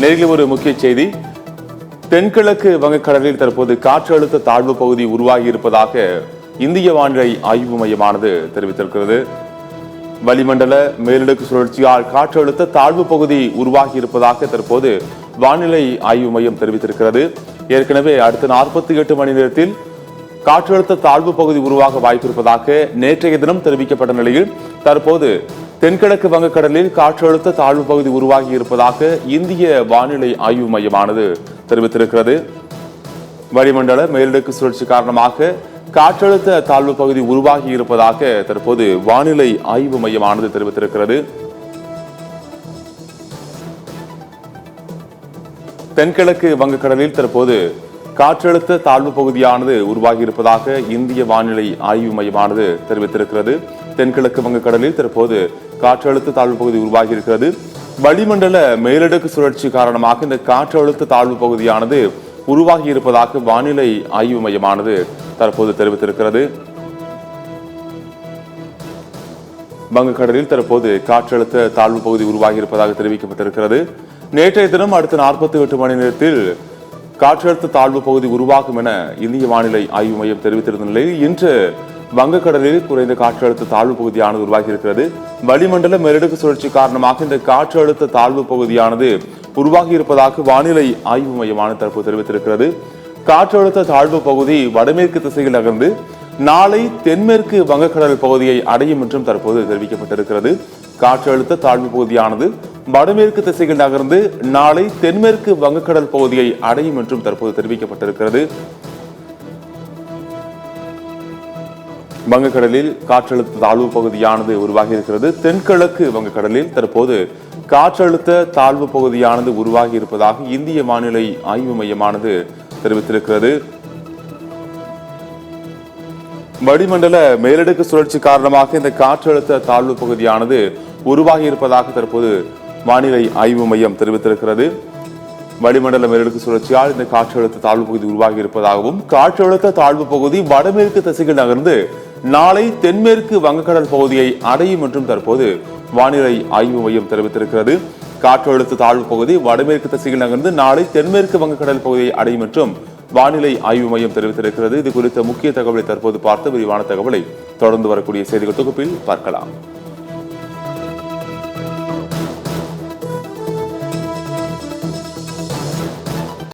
நேரில் ஒரு முக்கிய செய்தி. தென்கிழக்கு வங்கக்கடலில் தற்போது காற்றழுத்த தாழ்வு பகுதி உருவாகி இருப்பதாக இந்திய வானிலை ஆய்வு மையமானது தெரிவித்திருக்கிறது. வளிமண்டல மேலடுக்கு சுழற்சியால் காற்றழுத்த தாழ்வு பகுதி உருவாகி இருப்பதாக தற்போது வானிலை ஆய்வு மையம் தெரிவித்திருக்கிறது. ஏற்கனவே அடுத்த 48 மணி நேரத்தில் காற்றழுத்த தாழ்வு பகுதி உருவாக வாய்ப்பிருப்பதாக நேற்றைய தினம் தெரிவிக்கப்பட்ட நிலையில் தற்போது தென்கிழக்கு வங்கக்கடலில் காற்றழுத்த தாழ்வு பகுதி உருவாகி இருப்பதாக இந்திய வானிலை ஆய்வு மையமானது தெரிவித்திருக்கிறது. வளிமண்டல மேலடுக்கு சுழற்சி காரணமாக காற்றழுத்த தாழ்வு பகுதி உருவாகி இருப்பதாக தற்போது வானிலை ஆய்வு மையமானது தெரிவித்திருக்கிறது. தென்கிழக்கு வங்கக்கடலில் தற்போது காற்றழுத்த தாழ்வு பகுதியானது உருவாகி இருப்பதாக இந்திய வானிலை ஆய்வு மையமானது தெரிவித்திருக்கிறது. தென்கிழக்கு வங்கக்கடலில் தற்போது காற்றழுத்த தாழ்வு பகுதி உருவாகி இருக்கிறது. வளிமண்டல மேலடுக்கு சுழற்சி காரணமாக இந்த காற்றழுத்த தாழ்வு பகுதியானது உருவாகி இருப்பதாக வானிலை ஆய்வு மையமானது தற்போது தெரிவித்திருக்கிறது. வங்கக்கடலில் தற்போது காற்றழுத்த தாழ்வு பகுதி உருவாகி இருப்பதாக தெரிவிக்கப்பட்டிருக்கிறது. நேற்றைய தினம் அடுத்த 48 மணி நேரத்தில் காற்றழுத்த தாழ்வு பகுதி உருவாகும் என இந்திய வானிலை ஆய்வு மையம் தெரிவித்திருந்த நிலையில் இன்று வங்கக்கடலில் குறைந்த காற்றழுத்த தாழ்வு பகுதியானது உருவாகி இருக்கிறது. வளிமண்டல மேலடுக்கு சுழற்சி காரணமாக இந்த காற்றழுத்த தாழ்வு பகுதியானது உருவாகி இருப்பதாக வானிலை ஆய்வு மையமானது தற்போது தெரிவித்திருக்கிறது. காற்றழுத்த தாழ்வு பகுதி வடமேற்கு திசையில் நகர்ந்து நாளை தென்மேற்கு வங்கக்கடல் பகுதியை அடையும் என்றும் தற்போது தெரிவிக்கப்பட்டிருக்கிறது. காற்றழுத்த தாழ்வு பகுதியானது வடமேற்கு திசையில் நகர்ந்து நாளை தென்மேற்கு வங்கக்கடல் பகுதியை அடையும் என்றும் தற்போது தெரிவிக்கப்பட்டிருக்கிறது. வங்கக்கடலில் காற்றழுத்த தாழ்வு பகுதியானது உருவாகி இருக்கிறது. தென்கிழக்கு வங்கக்கடலில் தற்போது காற்றழுத்த தாழ்வு பகுதியானது உருவாகி இருப்பதாக இந்திய வானிலை ஆய்வு மையமானது தெரிவித்திருக்கிறது. வளிமண்டல மேலடுக்கு சுழற்சி காரணமாக இந்த காற்றழுத்த தாழ்வு பகுதியானது உருவாகி இருப்பதாக தற்போது வானிலை ஆய்வு மையம் தெரிவித்திருக்கிறது. வளிமண்டல மேலடுக்கு சுழற்சியால் இந்த காற்றழுத்த தாழ்வு பகுதி உருவாகி இருப்பதாகவும் காற்றழுத்த தாழ்வு பகுதி வடமேற்கு திசையில் நகர்ந்து நாளை தென்மேற்கு வங்கக்கடல் பகுதியை அடையும் என்றும் தற்போது வானிலை ஆய்வு மையம் தெரிவித்திருக்கிறது. காற்றழுத்த தாழ்வு பகுதி வடமேற்கு திசையில் நகர்ந்து நாளை தென்மேற்கு வங்கக்கடல் பகுதியை அடையும் என்றும் வானிலை ஆய்வு மையம் தெரிவித்திருக்கிறது. இது குறித்த முக்கிய தகவலை தற்போது பார்த்து விரிவான தகவலை தொடர்ந்து வரக்கூடிய செய்திகள் தொகுப்பில் பார்க்கலாம்.